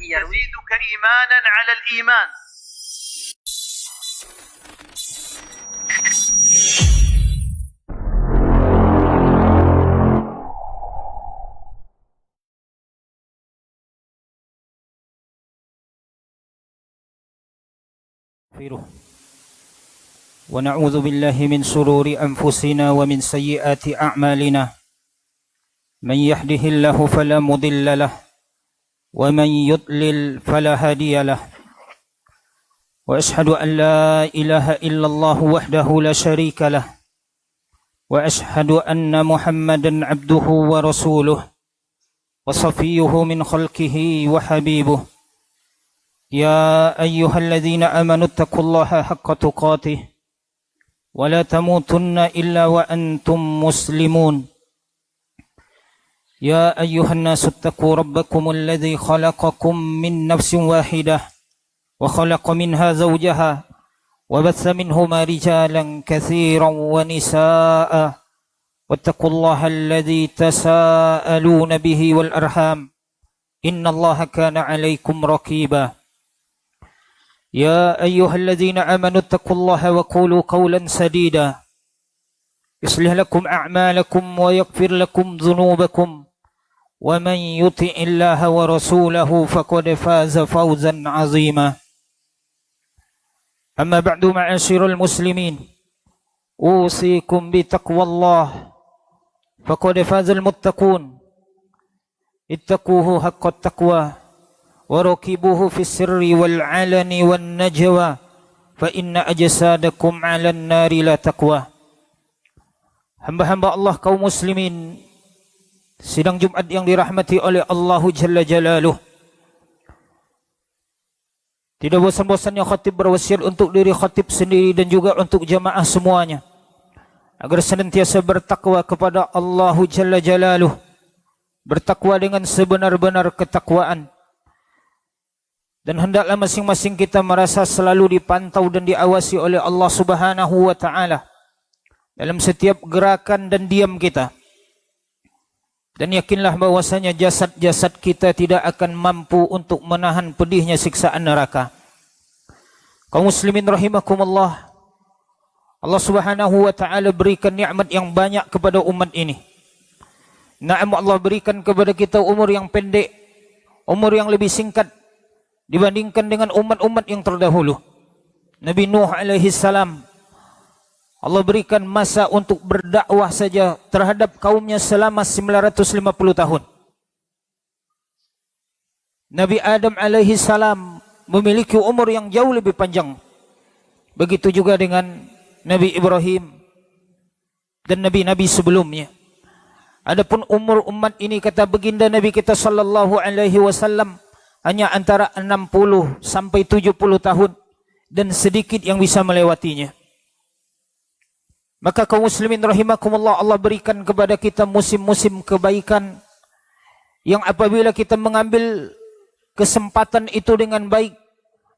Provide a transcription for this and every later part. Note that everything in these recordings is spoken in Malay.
يزيدك إيمانا على الإيمان. ونعوذ بالله من شرور أنفسنا ومن سيئات أعمالنا من يهده الله فلا مضل له ومن يضلل فلا هادي له وأشهد أن لا إله إلا الله وحده لا شريك له وأشهد أن محمدا عبده ورسوله وصفيه من خلقه وحبيبه يا أيها الذين آمنوا اتقوا الله حق تقاته ولا تموتن إلا وأنتم مسلمون يا أيها الناس اتقوا ربكم الذي خلقكم من نفس واحدة وخلق منها زوجها وبث منهما رجالا كثيرا ونساء واتقوا الله الذي تساءلون به والأرحام إن الله كان عليكم رقيبا يا أيها الذين آمنوا اتقوا الله وقولوا قولا سديدا يصلح لكم أعمالكم ويغفر لكم ذنوبكم ومن يطع الله ورسوله فقد فاز فوزا عظيما أما بعد معاشر المسلمين أوصيكم بتقوى الله فقد فاز المتقون اتقوه حق التقوى وركبوه في السر والعلن والنجوى فإن أجسادكم على النار لا تقوى. Hamba-hamba Allah kaum muslimin, sidang Jumat yang dirahmati oleh Allah Jalla Jalaluh. Tidak bosan-bosannya khatib berwasiat untuk diri khatib sendiri dan juga untuk jamaah semuanya, agar senantiasa bertakwa kepada Allah Jalla Jalaluh, bertakwa dengan sebenar-benar ketakwaan. Dan hendaklah masing-masing kita merasa selalu dipantau dan diawasi oleh Allah Subhanahu wa Ta'ala dalam setiap gerakan dan diam kita. Dan yakinlah bahwasanya jasad-jasad kita tidak akan mampu untuk menahan pedihnya siksaan neraka. Kaum muslimin rahimakumullah, Allah Subhanahu wa Ta'ala berikan nikmat yang banyak kepada umat ini. Naam, Allah berikan kepada kita umur yang pendek, umur yang lebih singkat dibandingkan dengan umat-umat yang terdahulu. Nabi Nuh alaihi salam, Allah berikan masa untuk berdakwah saja terhadap kaumnya selama 950 tahun. Nabi Adam alaihi salam memiliki umur yang jauh lebih panjang. Begitu juga dengan Nabi Ibrahim dan nabi-nabi sebelumnya. Adapun umur umat ini, kata baginda Nabi kita sallallahu alaihi wasallam, hanya antara 60 sampai 70 tahun dan sedikit yang bisa melewatinya. Maka kaum muslimin rahimakumullah, Allah berikan kepada kita musim-musim kebaikan yang apabila kita mengambil kesempatan itu dengan baik,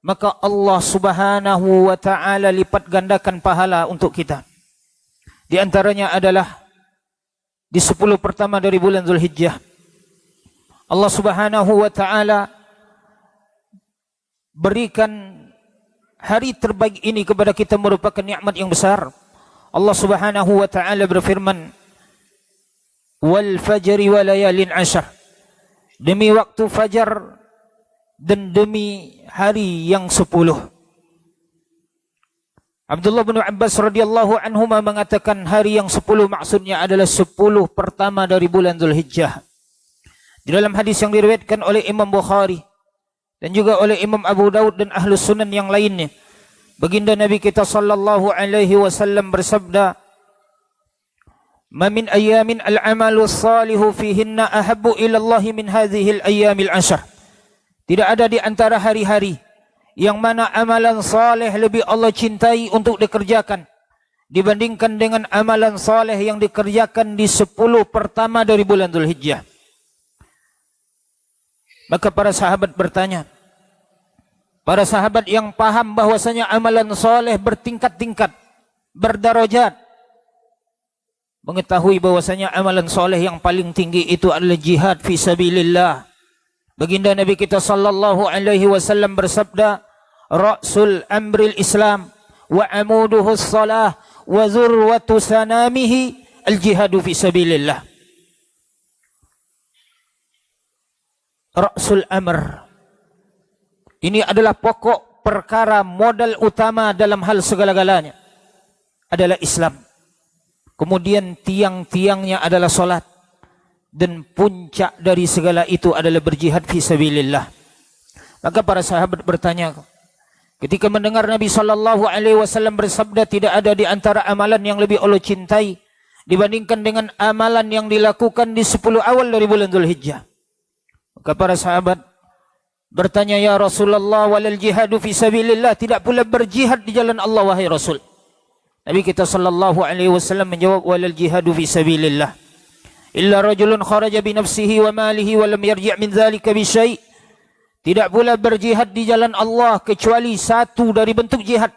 maka Allah Subhanahu wa Ta'ala lipat gandakan pahala untuk kita. Di antaranya adalah di 10 pertama dari bulan Zulhijjah, Allah Subhanahu wa Ta'ala berikan hari terbaik ini kepada kita, merupakan nikmat yang besar. Allah Subhanahu wa Ta'ala berfirman, wal fajri wa layalin ashar, demi waktu fajar dan demi hari yang 10. Abdullah bin Abbas radhiyallahu anhuma mengatakan hari yang 10 maksudnya adalah 10 pertama dari bulan Zulhijjah. Di dalam hadis yang diriwayatkan oleh Imam Bukhari dan juga oleh Imam Abu Daud dan Ahlus Sunan yang lainnya, baginda Nabi kita sallallahu alaihi wasallam bersabda, "Ma min ayamin al-amalu salihu fihinna ahabbu ila Allah min hadhihi al-ayamil 'ashr." Tidak ada di antara hari-hari yang mana amalan saleh lebih Allah cintai untuk dikerjakan dibandingkan dengan amalan saleh yang dikerjakan di 10 pertama dari bulan Dzulhijjah. Maka para sahabat bertanya, para sahabat yang paham bahwasanya amalan soleh bertingkat-tingkat, berdarajat, mengetahui bahwasanya amalan soleh yang paling tinggi itu adalah jihad fi sabilillah. Baginda Nabi kita sallallahu alaihi wasallam bersabda, "Ra'sul amril Islam wa amuduhu as-salah wa zurwatu sanamihi al-jihadu fi sabilillah." Ra'sul amr. Ini adalah pokok perkara, modal utama dalam hal segala-galanya adalah Islam. Kemudian tiang-tiangnya adalah solat. Dan puncak dari segala itu adalah berjihad fi sabilillah. Maka para sahabat bertanya, ketika mendengar Nabi sallallahu alaihi wasallam bersabda, tidak ada di antara amalan yang lebih Allah cintai dibandingkan dengan amalan yang dilakukan di 10 awal dari bulan Dzulhijjah. Maka para sahabat bertanya, ya Rasulullah, walal jihadu fi sabilillah, tidak pula berjihad di jalan Allah wahai Rasul? Nabi kita sallallahu alaihi wasallam menjawab, walal jihadu fi sabilillah illa rajulun kharaja bi nafsihi wa malihi wa lam yarji' min dzalika bi syai'. Tidak pula berjihad di jalan Allah kecuali satu dari bentuk jihad.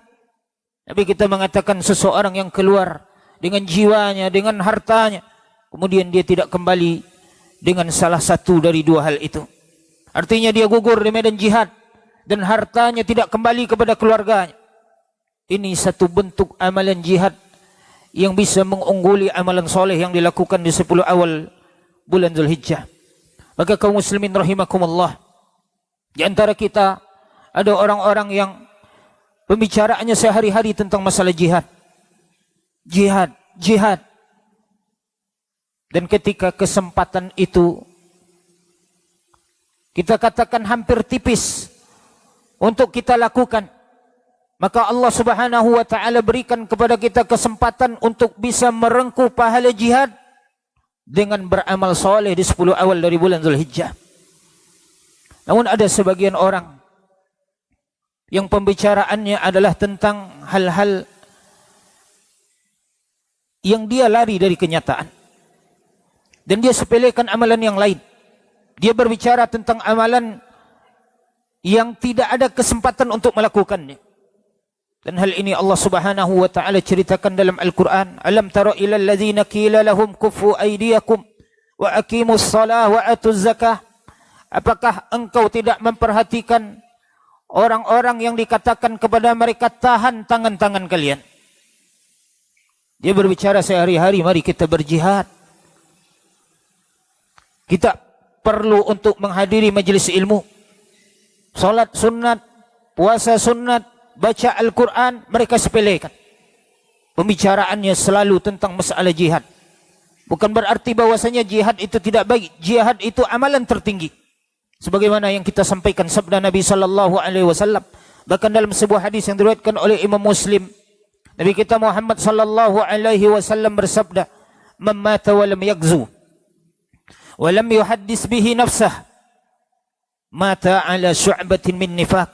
Nabi kita mengatakan seseorang yang keluar dengan jiwanya, dengan hartanya, kemudian dia tidak kembali dengan salah satu dari dua hal itu. Artinya dia gugur di medan jihad dan hartanya tidak kembali kepada keluarganya. Ini satu bentuk amalan jihad yang bisa mengungguli amalan soleh yang dilakukan di 10 awal bulan Dzulhijjah. Maka kaum muslimin rahimakumullah, di antara kita ada orang-orang yang pembicaraannya sehari-hari tentang masalah jihad. Jihad, jihad. Dan ketika kesempatan itu kita katakan hampir tipis untuk kita lakukan, maka Allah Subhanahu wa taala berikan kepada kita kesempatan untuk bisa merengkuh pahala jihad dengan beramal soleh di 10 awal dari bulan Dzulhijjah. Namun ada sebagian orang yang pembicaraannya adalah tentang hal-hal yang dia lari dari kenyataan. Dan dia sepelekan amalan yang lain. Dia berbicara tentang amalan yang tidak ada kesempatan untuk melakukannya. Dan hal ini Allah Subhanahu wa taala ceritakan dalam Al-Qur'an, alam tara ilal ladzina qila lahum kuffu aydiyakum wa aqimus shalah wa atuz zakah. Apakah engkau tidak memperhatikan orang-orang yang dikatakan kepada mereka, tahan tangan-tangan kalian? Dia berbicara sehari-hari, mari kita berjihad. Kita perlu untuk menghadiri majelis ilmu, salat sunat, puasa sunat, baca Al-Quran, mereka sepelekan. Pembicaraannya selalu tentang masalah jihad. Bukan berarti bahwasanya jihad itu tidak baik. Jihad itu amalan tertinggi. Sebagaimana yang kita sampaikan sabda Nabi sallallahu alaihi wasallam, bahkan dalam sebuah hadis yang diriwayatkan oleh Imam Muslim, Nabi kita Muhammad sallallahu alaihi wasallam bersabda, "Man mata wa lam yaghzu wa lam yuhaddis bihi nafsah, mata ala syu'batin min nifaq."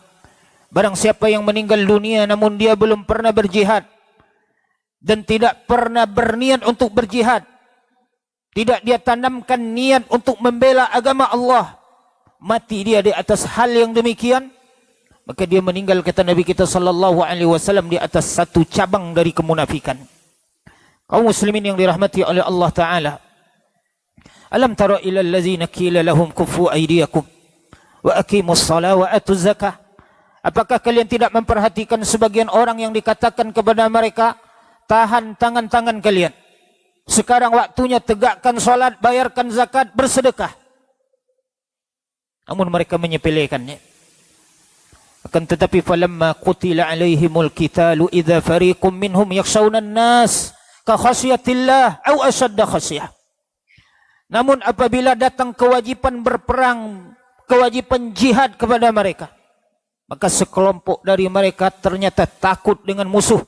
Barang siapa yang meninggal dunia namun dia belum pernah berjihad dan tidak pernah berniat untuk berjihad, tidak dia tanamkan niat untuk membela agama Allah, mati dia di atas hal yang demikian, maka dia meninggal, kata Nabi kita sallallahu alaihi wasallam, di atas satu cabang dari kemunafikan. Kaum muslimin yang dirahmati oleh Allah taala, alam tara ilal ladzina qila lahum kuffu aydiyakum wa aqimus shalah wa atuz zakah. Apakah kalian tidak memperhatikan sebagian orang yang dikatakan kepada mereka, tahan tangan-tangan kalian. Sekarang waktunya tegakkan salat, bayarkan zakat, bersedekah. Namun mereka menyepelekannya. Akan tetapi falamma qutila alaihimul qitalu idza fariqum minhum yakhshawna an-nas ka khasyatillah aw ashadda khasyah. Namun apabila datang kewajiban berperang, kewajiban jihad kepada mereka, maka sekelompok dari mereka ternyata takut dengan musuh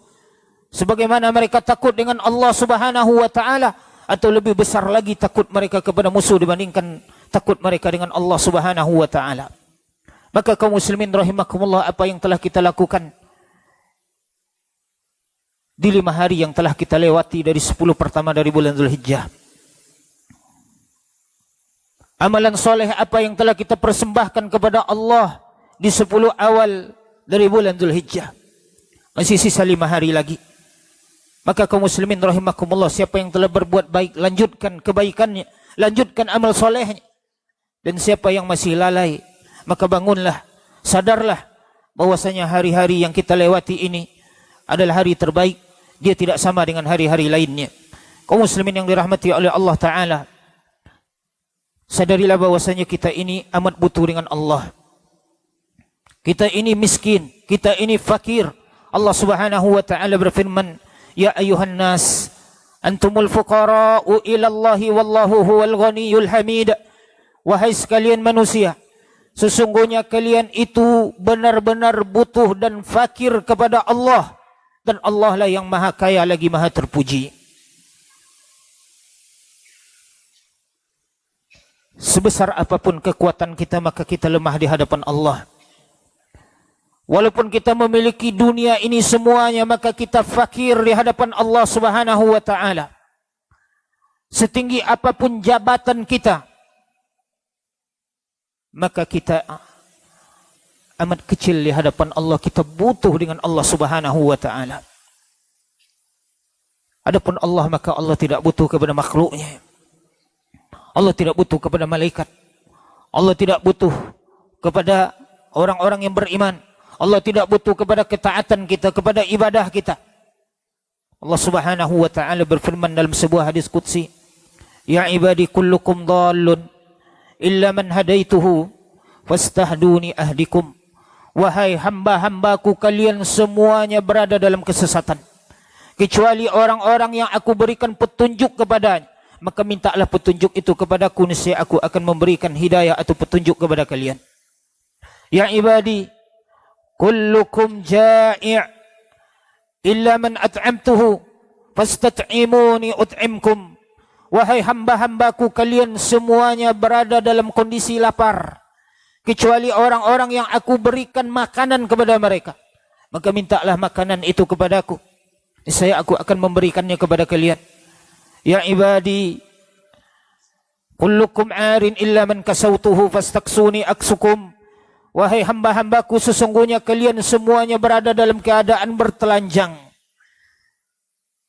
sebagaimana mereka takut dengan Allah Subhanahu wa taala, atau lebih besar lagi takut mereka kepada musuh dibandingkan takut mereka dengan Allah Subhanahu wa taala. Maka kaum muslimin rahimakumullah, apa yang telah kita lakukan di 5 hari yang telah kita lewati dari 10 pertama dari bulan Dzulhijjah, amalan soleh apa yang telah kita persembahkan kepada Allah di 10 awal dari bulan Dzulhijjah, masih sisa 5 hari lagi. Maka kaum muslimin rahimakumullah, siapa yang telah berbuat baik, lanjutkan kebaikannya, lanjutkan amal solehnya. Dan siapa yang masih lalai, maka bangunlah, sadarlah bahwasanya hari-hari yang kita lewati ini adalah hari terbaik. Dia tidak sama dengan hari-hari lainnya. Kaum muslimin yang dirahmati oleh Allah Ta'ala, sadarilah bahwasanya kita ini amat butuh dengan Allah. Kita ini miskin, kita ini fakir. Allah Subhanahu wa Ta'ala berfirman, ya ayuhan nas, antumul fuqara'u ila Allahi wallahu huwal ghaniyul hamid. Wahai sekalian manusia, sesungguhnya kalian itu benar-benar butuh dan fakir kepada Allah, dan Allah lah yang maha kaya lagi maha terpuji. Sebesar apapun kekuatan kita, maka kita lemah di hadapan Allah. Walaupun kita memiliki dunia ini semuanya, maka kita fakir di hadapan Allah Subhanahu wa Ta'ala. Setinggi apapun jabatan kita, maka kita amat kecil di hadapan Allah. Kita butuh dengan Allah Subhanahu wa Ta'ala. Adapun Allah, maka Allah tidak butuh kepada makhluknya. Allah tidak butuh kepada malaikat. Allah tidak butuh kepada orang-orang yang beriman. Allah tidak butuh kepada ketaatan kita, kepada ibadah kita. Allah Subhanahu wa Ta'ala berfirman dalam sebuah hadis qudsi, ya ibadi kullukum dhallun illa man hadaituhu fastahduni ahdikum. Wahai hamba-hambaku, kalian semuanya berada dalam kesesatan, kecuali orang-orang yang aku berikan petunjuk kepadanya. Maka mintalah petunjuk itu kepadaku, niscaya aku akan memberikan hidayah atau petunjuk kepada kalian. Ya ibadi kullukum ja'i' illa man at'amtuhu fastat'imuni ut'imkum. Wahai hamba-hambaku, kalian semuanya berada dalam kondisi lapar, kecuali orang-orang yang aku berikan makanan kepada mereka. Maka mintalah makanan itu kepadaku, niscaya aku akan memberikannya kepada kalian. Ya ibadi kullukum 'arin illa man kasautuhu fastaksuni aksukum. Wahai hamba-hambaku, sesungguhnya kalian semuanya berada dalam keadaan bertelanjang,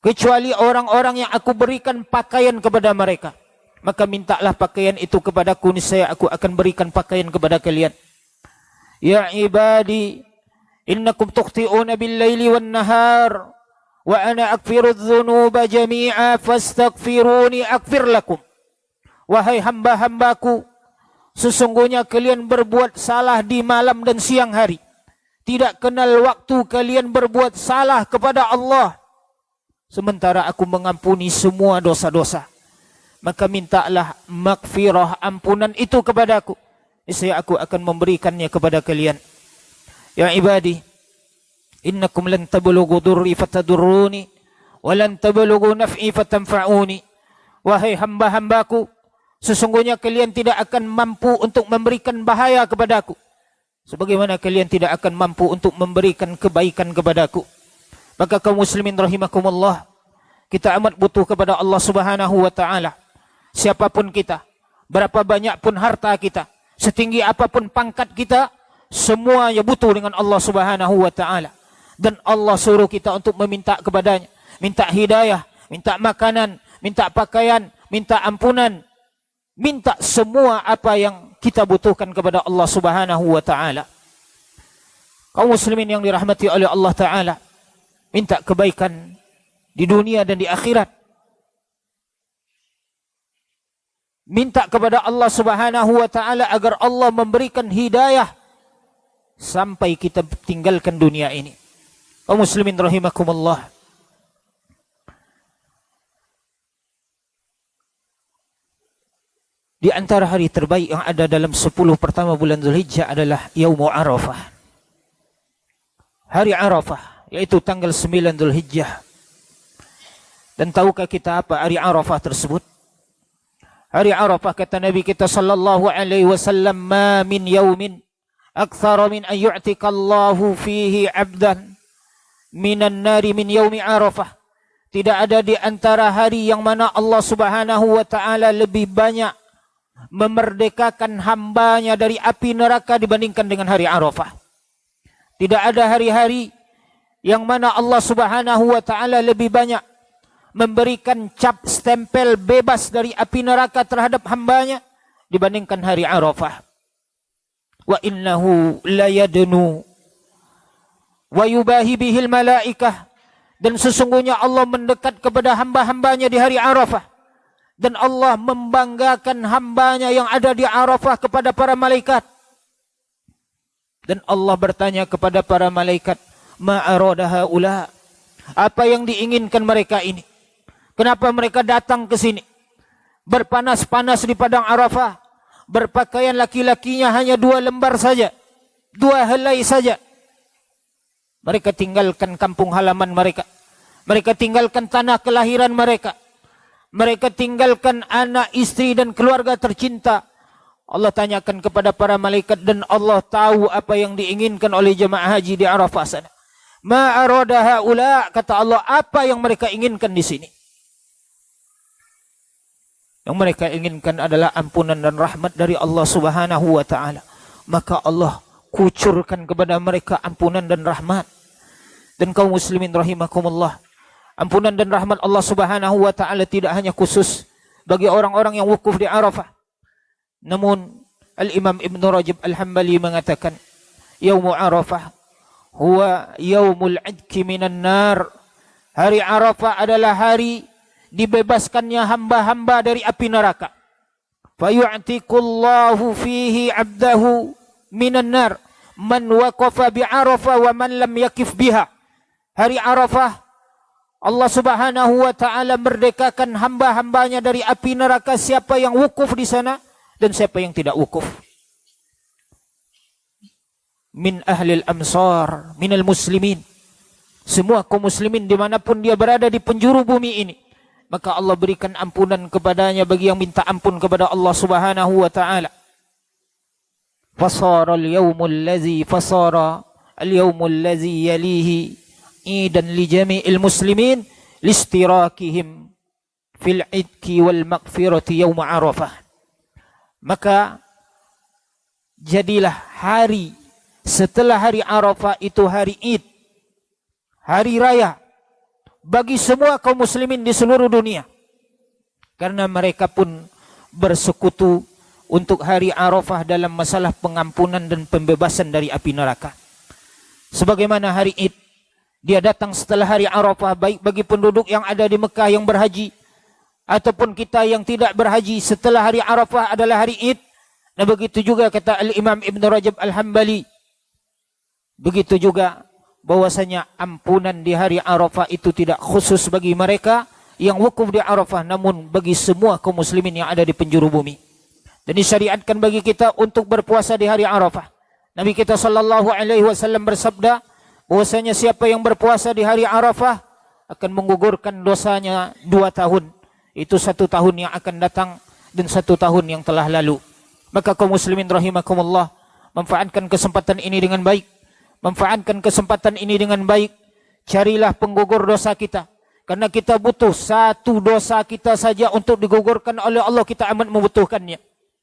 kecuali orang-orang yang aku berikan pakaian kepada mereka. Maka mintalah pakaian itu kepadaku, niscaya aku akan berikan pakaian kepada kalian. Ya ibadi innakum tukhti'una bil-laili wan-nahar wa ana aghfiru adh-dhunuba jami'a fastaghfiruni aghfir lakum. Wahai hamba-hambaku, sesungguhnya kalian berbuat salah di malam dan siang hari. Tidak kenal waktu kalian berbuat salah kepada Allah, sementara aku mengampuni semua dosa-dosa. Maka mintalah maghfirah, ampunan itu kepadaku, niscaya aku akan memberikannya kepada kalian. Ya ibadi innakum lan tablughu durri fatadurruni wa lan tablughu naf'i fatanfa'uni. Wahai hamba-hambaku, sesungguhnya kalian tidak akan mampu untuk memberikan bahaya kepadaku, sebagaimana kalian tidak akan mampu untuk memberikan kebaikan kepadaku. Maka kaum muslimin rahimakumullah, kita amat butuh kepada Allah Subhanahu wa Ta'ala. Siapapun kita, berapa banyak pun harta kita, setinggi apapun pangkat kita, semuanya butuh dengan Allah Subhanahu wa Ta'ala. Dan Allah suruh kita untuk meminta kepadanya, minta hidayah, minta makanan, minta pakaian, minta ampunan, minta semua apa yang kita butuhkan kepada Allah Subhanahu wa Ta'ala. Kaum muslimin yang dirahmati oleh Allah Ta'ala, minta kebaikan di dunia dan di akhirat. Minta kepada Allah Subhanahu wa Ta'ala agar Allah memberikan hidayah sampai kita tinggalkan dunia ini. Kaum muslimin rahimakumullah, di antara hari terbaik yang ada dalam 10 pertama bulan Dzulhijjah adalah Yaumul Arafah. Hari Arafah, yaitu tanggal 9 Dzulhijjah. Dan tahukah kita apa hari Arafah tersebut? Hari Arafah, kata Nabi kita sallallahu alaihi wasallam, ma min yaumin akthara min an yu'tika Allahu fihi 'abdan minan nari min yaumi Arafah. Tidak ada di antara hari yang mana Allah Subhanahu wa Ta'ala lebih banyak memerdekakan hambanya dari api neraka dibandingkan dengan hari Arafah. Tidak ada hari-hari yang mana Allah Subhanahu wa Ta'ala lebih banyak memberikan cap stempel bebas dari api neraka terhadap hambanya dibandingkan hari Arafah. Wa innahu la yadnu wa yubahi bihil malaikah, dan sesungguhnya Allah mendekat kepada hamba-hambanya di hari Arafah, dan Allah membanggakan hambanya yang ada di Arafah kepada para malaikat. Dan Allah bertanya kepada para malaikat, ma arada haula, apa yang diinginkan mereka ini? Kenapa mereka datang ke sini? Berpanas-panas di padang Arafah, berpakaian laki-lakinya hanya 2 lembar saja, 2 helai saja. Mereka tinggalkan kampung halaman mereka. Mereka tinggalkan tanah kelahiran mereka. Mereka tinggalkan anak, istri dan keluarga tercinta. Allah tanyakan kepada para malaikat, dan Allah tahu apa yang diinginkan oleh jemaah haji di Arafah sana. Ma arada haula, kata Allah, apa yang mereka inginkan di sini? Yang mereka inginkan adalah ampunan dan rahmat dari Allah Subhanahu wa taala. Maka Allah kucurkan kepada mereka ampunan dan rahmat. Dan kaum muslimin rahimakumullah, ampunan dan rahmat Allah Subhanahu wa taala tidak hanya khusus bagi orang-orang yang wukuf di Arafah. Namun Al-Imam Ibn Rajab Al-Hambali mengatakan, Yaumu Arafah huwa yaumul adki minan nar. Hari Arafah adalah hari dibebaskannya hamba-hamba dari api neraka. Fayu'tiqullahu fihi 'abdahu minan nar man waqafa bi Arafah wa man lam yakif biha. Hari Arafah Allah Subhanahu wa taala merdekakan hamba-hambanya dari api neraka, siapa yang wukuf di sana dan siapa yang tidak wukuf. Min ahlil amsar, minal muslimin. Semua kaum muslimin dimanapun dia berada di penjuru bumi ini, maka Allah berikan ampunan kepadanya bagi yang minta ampun kepada Allah Subhanahu wa taala. Fasara al-yawmul ladzi yalihi idan li jami'il muslimin listirakihim fil idki wal maghfirati yaum Arafah. Maka jadilah hari setelah hari Arafah itu hari Id, hari raya bagi semua kaum muslimin di seluruh dunia. Karena mereka pun bersekutu untuk hari Arafah dalam masalah pengampunan dan pembebasan dari api neraka. Sebagaimana hari Id, dia datang setelah hari Arafah, baik bagi penduduk yang ada di Mekah yang berhaji, ataupun kita yang tidak berhaji, setelah hari Arafah adalah hari Id. Nah begitu juga kata Al-Imam Ibn Rajab Al-Hambali, begitu juga bahwasanya ampunan di hari Arafah itu tidak khusus bagi mereka yang wukuf di Arafah, namun bagi semua kaum muslimin yang ada di penjuru bumi. Dan disyariatkan bagi kita untuk berpuasa di hari Arafah. Nabi kita sallallahu alaihi wasallam bersabda bahwasanya siapa yang berpuasa di hari Arafah akan menggugurkan dosanya 2 tahun. Itu 1 tahun yang akan datang dan 1 tahun yang telah lalu. Maka kaum muslimin rahimakumullah, manfaatkan kesempatan ini dengan baik. Manfaatkan kesempatan ini dengan baik. Carilah penggugur dosa kita. Karena kita butuh 1 dosa kita saja untuk digugurkan oleh Allah, kita amat membutuhkannya.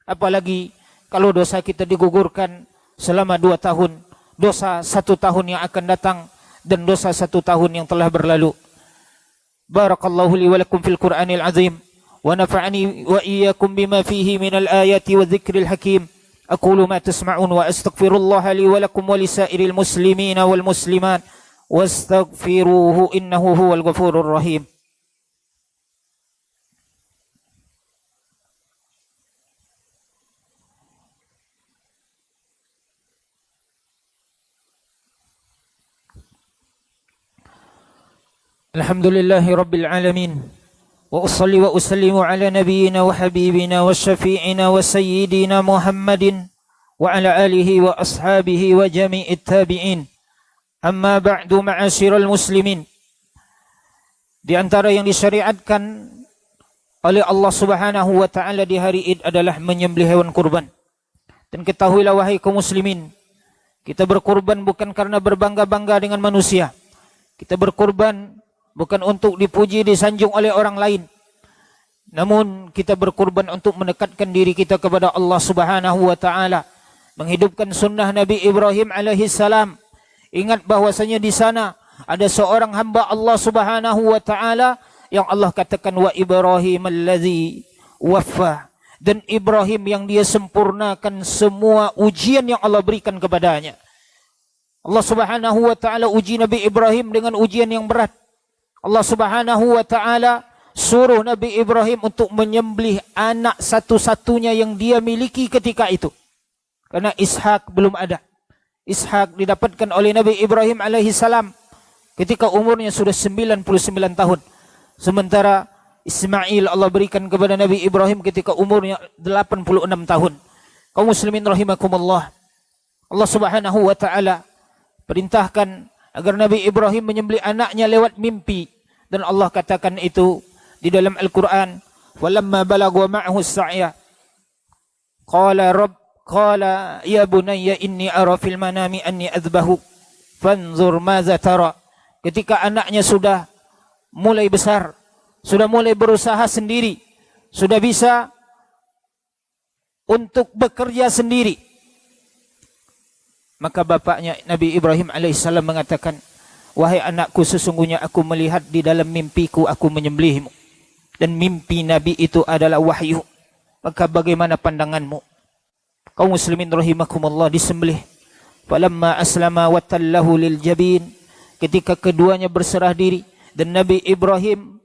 Apalagi kalau dosa kita digugurkan selama 2 tahun. Dosa 1 tahun yang akan datang dan dosa 1 tahun yang telah berlalu. Barakallahu li wa lakum fil Qur'anil azim. Wa nafa'ani wa iyyakum bima fihi minal ayati wa dzikril hakim. أقول ما تسمعون وأستغفر الله لي ولكم ولسائر المسلمين والمسلمات واستغفروه إنه هو الغفور الرحيم. الحمد لله رب العالمين وأصلي وأسلم على نبينا وحبيبنا وشفيعنا وسيدنا محمد وعلى آله وأصحابه وجميع التابعين. أما بعد معاشر المسلمين, di antara yang disyariatkan oleh Allah Subhanahu wa taala di hari Id adalah menyembelih hewan kurban. Dan ketahuilah wahai kaum muslimin, kita berkurban bukan karena berbangga-bangga dengan manusia. Kita berkurban bukan untuk dipuji, disanjung oleh orang lain. Namun kita berkurban untuk mendekatkan diri kita kepada Allah Subhanahu wa taala, menghidupkan sunnah Nabi Ibrahim alaihi salam. Ingat bahwasanya di sana ada seorang hamba Allah Subhanahu wa taala yang Allah katakan wa Ibrahim allazi waffa. Dan Ibrahim yang dia sempurnakan semua ujian yang Allah berikan kepadanya. Allah Subhanahu wa taala uji Nabi Ibrahim dengan ujian yang berat. Allah Subhanahu wa taala suruh Nabi Ibrahim untuk menyembelih anak satu-satunya yang dia miliki ketika itu. Karena Ishak belum ada. Ishak didapatkan oleh Nabi Ibrahim alaihi salam ketika umurnya sudah 99 tahun. Sementara Ismail Allah berikan kepada Nabi Ibrahim ketika umurnya 86 tahun. Kaum muslimin rahimakumullah. Allah Subhanahu wa taala perintahkan agar Nabi Ibrahim menyembelih anaknya lewat mimpi, dan Allah katakan itu di dalam Al-Qur'an, "Walamma balagha ma'ahu as-sa'ya qala ya bunayya inni ara fil manami anni adbahu fanzur madza tara." Ketika anaknya sudah mulai besar, sudah mulai berusaha sendiri, sudah bisa untuk bekerja sendiri, maka bapaknya Nabi Ibrahim alaihissalam mengatakan, "Wahai anakku, sesungguhnya aku melihat di dalam mimpiku aku menyembelihmu." Dan mimpi Nabi itu adalah wahyu. Maka bagaimana pandanganmu? Kaum muslimin rahimakumullah, disembelih. Falamma aslama wa tallahu lil jabin. Ketika keduanya berserah diri dan Nabi Ibrahim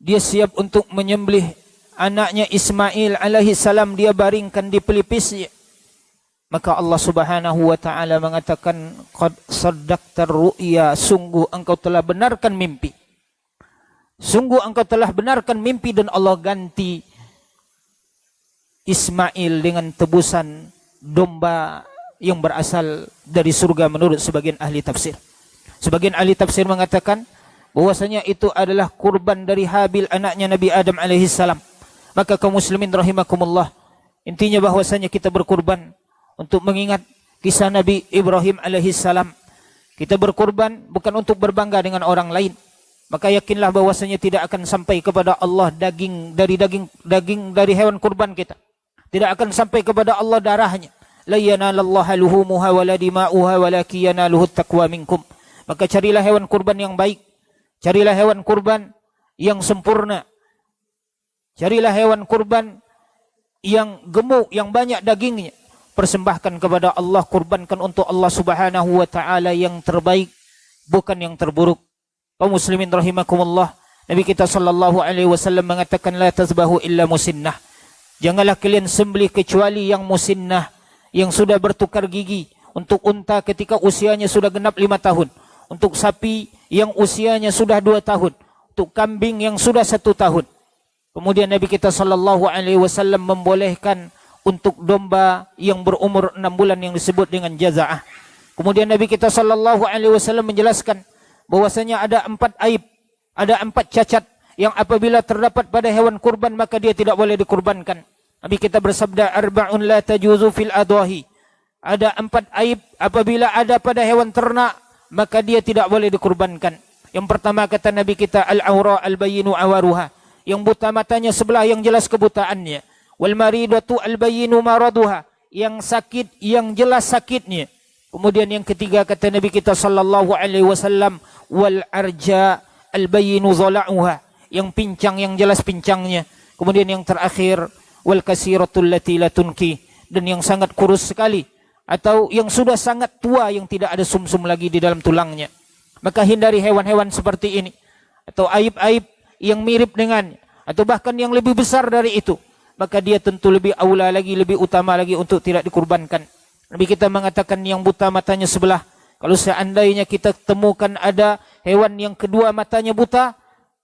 dia siap untuk menyembelih anaknya Ismail alaihi salam, dia baringkan di pelipisnya. Maka Allah Subhanahu wa taala mengatakan, qad saddaqtar ru'ya, sungguh engkau telah benarkan mimpi. Sungguh engkau telah benarkan mimpi. Dan Allah ganti Ismail dengan tebusan domba yang berasal dari surga menurut sebagian ahli tafsir. Sebagian ahli tafsir mengatakan bahwasanya itu adalah kurban dari Habil anaknya Nabi Adam alaihi salam. Maka kaum muslimin rahimakumullah, intinya bahwasanya kita berkurban untuk mengingat kisah Nabi Ibrahim alaihi salam. Kita berkurban bukan untuk berbangga dengan orang lain. Maka yakinlah bahwasanya tidak akan sampai kepada Allah daging dari hewan kurban kita. Tidak akan sampai kepada Allah darahnya. La yanalallaha luhumuha wala dima'uha walakin yanaluhu taqwa minkum. Maka carilah hewan kurban yang baik. Carilah hewan kurban yang sempurna. Carilah hewan kurban yang gemuk, yang banyak dagingnya. Persembahkan kepada Allah, kurbankan untuk Allah Subhanahu wa taala yang terbaik, bukan yang terburuk. Kaum muslimin rahimakumullah, Nabi kita sallallahu alaihi wasallam mengatakan, la tazbahu illa musinnah. Janganlah kalian sembelih kecuali yang musinnah, yang sudah bertukar gigi. Untuk unta ketika usianya sudah genap 5 tahun. Untuk sapi yang usianya sudah 2 tahun. Untuk kambing yang sudah 1 tahun. Kemudian Nabi kita sallallahu alaihi wasallam membolehkan untuk domba yang berumur 6 bulan yang disebut dengan jaza'ah. Kemudian Nabi kita sallallahu alaihi wasallam menjelaskan bahwasanya ada 4 aib, ada 4 cacat yang apabila terdapat pada hewan kurban maka dia tidak boleh dikurbankan. Nabi kita bersabda, arba'un la tajuzu fil adahi. Ada 4 aib apabila ada pada hewan ternak maka dia tidak boleh dikurbankan. Yang pertama kata Nabi kita, al-awra al-bayyinu awaruha. Yang buta matanya sebelah yang jelas kebutaannya. Wal maridatu al-bayyinu maraduha. Yang sakit yang jelas sakitnya. Kemudian yang ketiga kata Nabi kita sallallahu alaihi wasallam, wal arja al-bayyinu dhala'uha. Yang pincang yang jelas pincangnya. Kemudian yang terakhir, wal kasiratul lati la tunki. Dan yang sangat kurus sekali atau yang sudah sangat tua yang tidak ada sumsum lagi di dalam tulangnya. Maka hindari hewan-hewan seperti ini atau aib-aib yang mirip dengannya atau bahkan yang lebih besar dari itu. Maka dia tentu lebih aula lagi, lebih utama lagi untuk tidak dikurbankan. Nabi kita mengatakan yang buta matanya sebelah, kalau seandainya kita temukan ada hewan yang kedua matanya buta,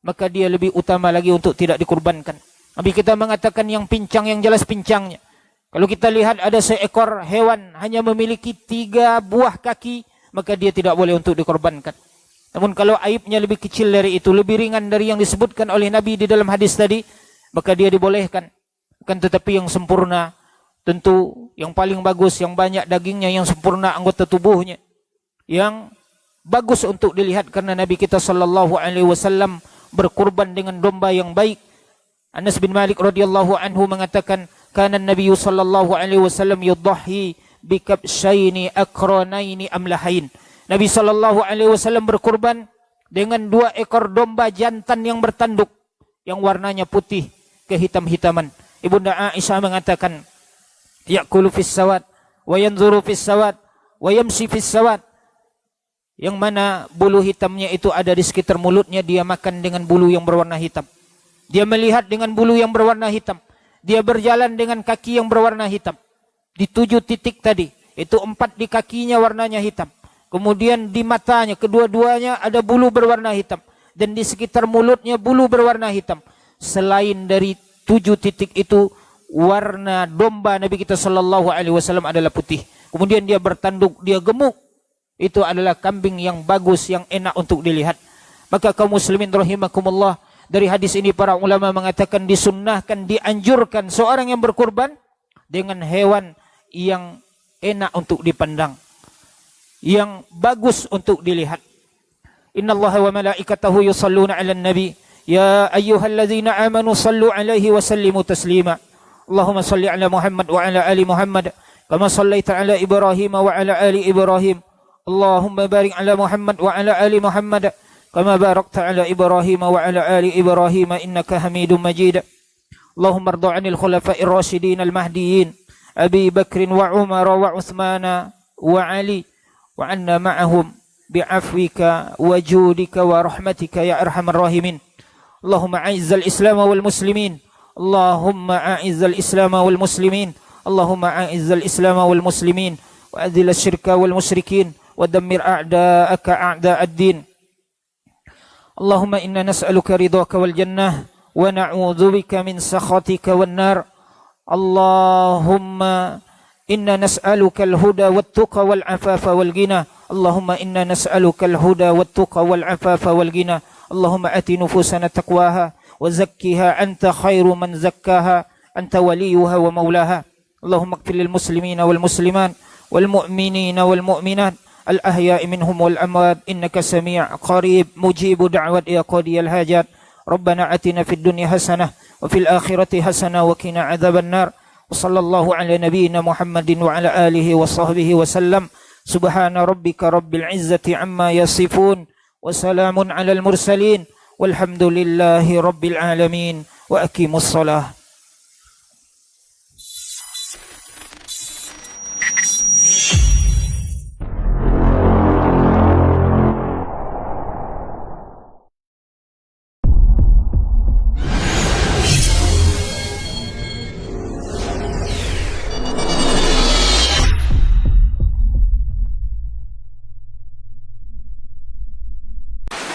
maka dia lebih utama lagi untuk tidak dikurbankan. Nabi kita mengatakan yang pincang yang jelas pincangnya. Kalau kita lihat ada seekor hewan hanya memiliki 3 buah kaki, maka dia tidak boleh untuk dikorbankan. Namun kalau aibnya lebih kecil dari itu, lebih ringan dari yang disebutkan oleh Nabi di dalam hadis tadi, maka dia dibolehkan. Akan tetapi yang sempurna, tentu yang paling bagus, yang banyak dagingnya, yang sempurna anggota tubuhnya, yang bagus untuk dilihat karena Nabi kita sallallahu alaihi wasallam berkurban dengan domba yang baik. Anas bin Malik radhiyallahu anhu mengatakan, kana Nabi sallallahu alaihi wasallam yudhhi bikabshaini akranaini amlahain. Nabi sallallahu alaihi wasallam berkurban dengan 2 ekor domba jantan yang bertanduk yang warnanya putih kehitam-hitaman. Ibunda Aisyah mengatakan, ya'kulu fis sawad wa yanzuru fis sawad wa yamshi fis sawad. Yang mana bulu hitamnya itu ada di sekitar mulutnya, dia makan dengan bulu yang berwarna hitam. Dia melihat dengan bulu yang berwarna hitam. Dia berjalan dengan kaki yang berwarna hitam. Di 7 titik tadi, itu 4 di kakinya warnanya hitam. Kemudian di matanya, kedua-duanya ada bulu berwarna hitam. Dan di sekitar mulutnya bulu berwarna hitam. Selain dari 7 titik itu, warna domba Nabi kita sallallahu alaihi wasallam adalah putih. Kemudian dia bertanduk, dia gemuk. Itu adalah kambing yang bagus, yang enak untuk dilihat. Maka kaum muslimin rahimakumullah, dari hadis ini para ulama mengatakan disunnahkan, dianjurkan seorang yang berkurban dengan hewan yang enak untuk dipandang, yang bagus untuk dilihat. Innallaha wa malaikatahu yusalluna 'alan nabi ya ayyuhalladzina amanu sallu 'alaihi wa sallimu taslima. Allahumma salli 'ala Muhammad wa 'ala ali Muhammad kama sallaita 'ala Ibrahim wa 'ala ali Ibrahim. Allahumma barik 'ala Muhammad wa 'ala ali Muhammad kama barakta 'ala Ibrahim wa 'ala ali Ibrahim innaka Hamidum Majid. Allahumma arda 'anil khulafa'ir rasyidin al-mahdiyyin Abi Bakr wa Umar wa Uthman wa Ali wa 'anna ma'ahum bi'afwika wa judika wa rahmatika ya arhamar rahimin. Allahumma a'izzal Islam wal muslimin. Allahumma a'izzal Islam wal muslimin. Allahumma a'izzal Islam wal muslimin wa adhil asy-syirka wal musyrikin wa dammir a'da'aka a'da'ad din. Allahumma inna nas'aluka ridhaka wal jannah wa na'udzubika min sakhatika wan nar. Allahumma inna nas'aluka al-huda wat tuqa wal afafa wal ghina. Allahumma inna nas'aluka al-huda wat tuqa wal afafa wal ghina. Allahumma ati nufusana taqwaha wa zakkiha anta khairu man zakkaha anta waliyuha wa maulaha. Allahumma ighfir lil muslimina wal muslimat wal mu'minina wal mu'minat al ahya'i minhum wal amwat innaka sami' qarib mujibu da'wat ya qadiyal hajat. Rabbana atina fid dunya hasanah wa fil akhirati hasanah wa qina adzaban nar. Wa sallallahu ala nabiyyina Muhammadin wa ala alihi wa sahbihi wa sallam. Subhana rabbika rabbil izzati amma yasifun wa salamun alal mursalin walhamdulillahi rabbil alamin wa aqimus shalah.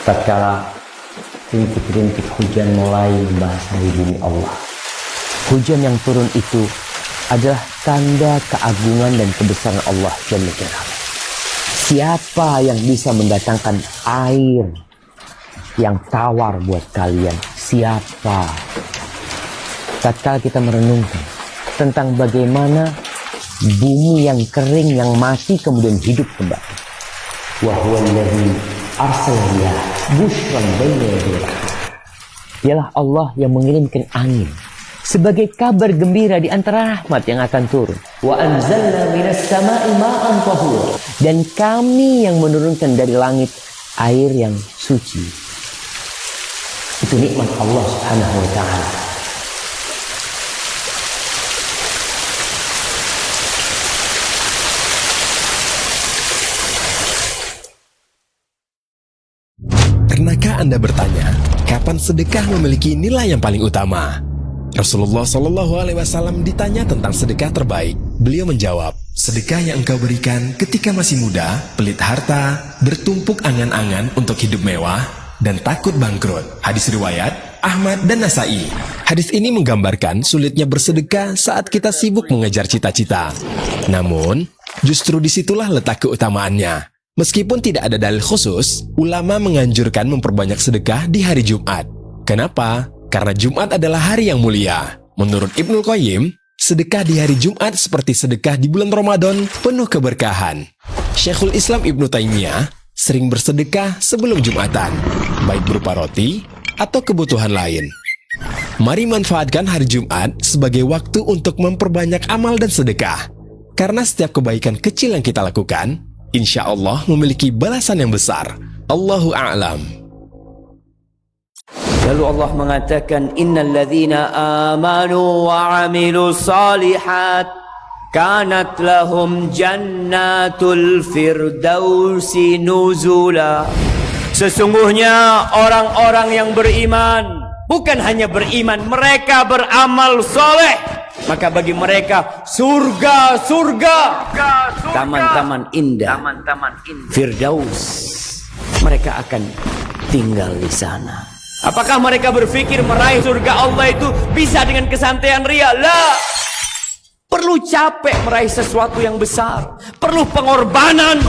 Tatkala rintik-rintik hujan mulai membasahi bumi Allah, hujan yang turun itu adalah tanda keagungan dan kebesaran Allah Jalla Jalaluhu. Siapa yang bisa mendatangkan air yang tawar buat kalian? Siapa? Tatkala kita merenungkan tentang bagaimana bumi yang kering, yang mati kemudian hidup kembali. Wa huwa allazi arsalna bushran baina yaday. Dialah Allah yang mengirimkan angin sebagai kabar gembira di antara rahmat yang akan turun. Wa anzalna minas sama'i ma'an tahura. Dan kami yang menurunkan dari langit air yang suci. Itu nikmat Allah Subhanahu wa ta'ala. Pernahkah Anda bertanya, kapan sedekah memiliki nilai yang paling utama? Rasulullah Shallallahu Alaihi Wasallam ditanya tentang sedekah terbaik. Beliau menjawab, sedekah yang engkau berikan ketika masih muda, pelit harta, bertumpuk angan-angan untuk hidup mewah, dan takut bangkrut. Hadis riwayat Ahmad dan Nasai. Hadis ini menggambarkan sulitnya bersedekah saat kita sibuk mengejar cita-cita. Namun, justru disitulah letak keutamaannya. Meskipun tidak ada dalil khusus, ulama menganjurkan memperbanyak sedekah di hari Jumat. Kenapa? Karena Jumat adalah hari yang mulia. Menurut Ibnul Qayyim, sedekah di hari Jumat seperti sedekah di bulan Ramadan penuh keberkahan. Syekhul Islam Ibnu Taimiyah sering bersedekah sebelum Jumatan, baik berupa roti atau kebutuhan lain. Mari manfaatkan hari Jumat sebagai waktu untuk memperbanyak amal dan sedekah. Karena setiap kebaikan kecil yang kita lakukan, insya Allah memiliki balasan yang besar. Allahu a'lam. Lalu Allah mengatakan, innal ladzina amanu wa amilus salihat kanat lahum jannatul firdausi nuzula. Sesungguhnya orang-orang yang beriman bukan hanya beriman, mereka beramal soleh, maka bagi mereka surga-surga, taman-taman indah, Firdaus. Mereka akan tinggal di sana. Apakah mereka berpikir meraih surga Allah itu bisa dengan kesantaian ria? La. Perlu capek meraih sesuatu yang besar, perlu pengorbanan.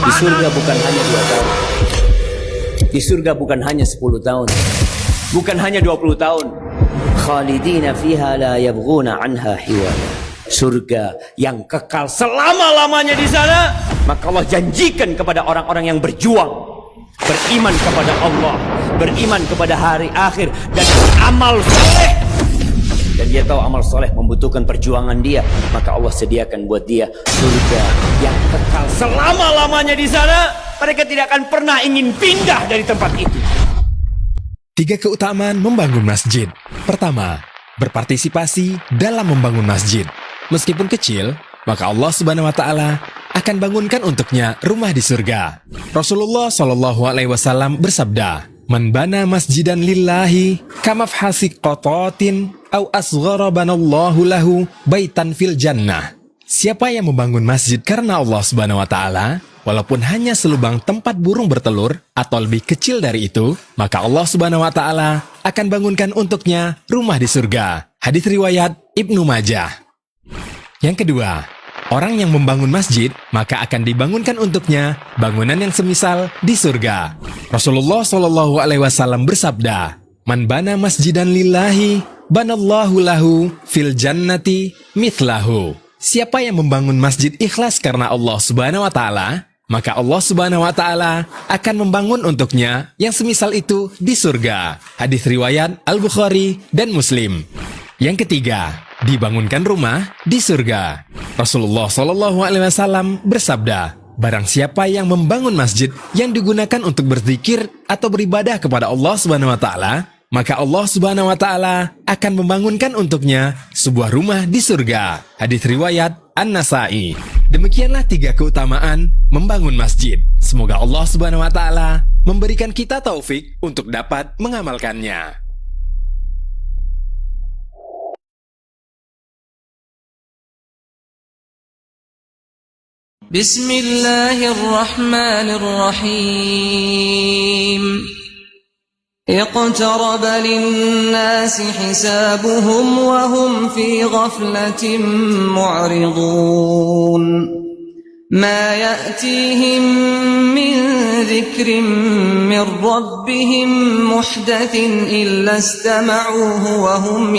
Di surga bukan hanya 2 tahun, di surga bukan hanya 10 tahun, bukan hanya 20 tahun. Khalidina fiha la yabghuna anha hiwala. Surga yang kekal selama-lamanya di sana. Maka Allah janjikan kepada orang-orang yang berjuang, beriman kepada Allah, beriman kepada hari akhir, dan amal soleh. Dan dia tahu amal soleh membutuhkan perjuangan dia, maka Allah sediakan buat dia surga yang kekal selama-lamanya di sana. Mereka tidak akan pernah ingin pindah dari tempat itu. 3 keutamaan membangun masjid. Pertama, berpartisipasi dalam membangun masjid. Meskipun kecil, maka Allah Subhanahu wa taala akan bangunkan untuknya rumah di surga. Rasulullah Shallallahu alaihi wasallam bersabda, "Man bana masjidan lillahi kamafhasi qatatin aw asghara banallahu lahu baitan fil jannah." Siapa yang membangun masjid karena Allah Subhanahu wa taala, walaupun hanya selubang tempat burung bertelur atau lebih kecil dari itu, maka Allah Subhanahu wa taala akan bangunkan untuknya rumah di surga. Hadis riwayat Ibnu Majah. Yang kedua, orang yang membangun masjid, maka akan dibangunkan untuknya bangunan yang semisal di surga. Rasulullah Shallallahu alaihi wasallam bersabda, "Man bana masjidan lillahi, banallahu lahu fil jannati mithlahu." Siapa yang membangun masjid ikhlas karena Allah Subhanahu wa taala, maka Allah Subhanahu wa taala akan membangun untuknya yang semisal itu di surga. Hadis riwayat Al-Bukhari dan Muslim. Yang ketiga, dibangunkan rumah di surga. Rasulullah Shallallahu alaihi wasallam bersabda, barang siapa yang membangun masjid yang digunakan untuk berzikir atau beribadah kepada Allah Subhanahu wa taala, maka Allah Subhanahu wa taala akan membangunkan untuknya sebuah rumah di surga. Hadis riwayat An-Nasa'i. Demikianlah 3 keutamaan membangun masjid. Semoga Allah Subhanahu wa taala memberikan kita taufik untuk dapat mengamalkannya. Bismillahirrahmanirrahim. اقترب للناس حسابهم وهم في غفلة معرضون ما يأتيهم من ذكر من ربهم محدث إلا استمعوه وهم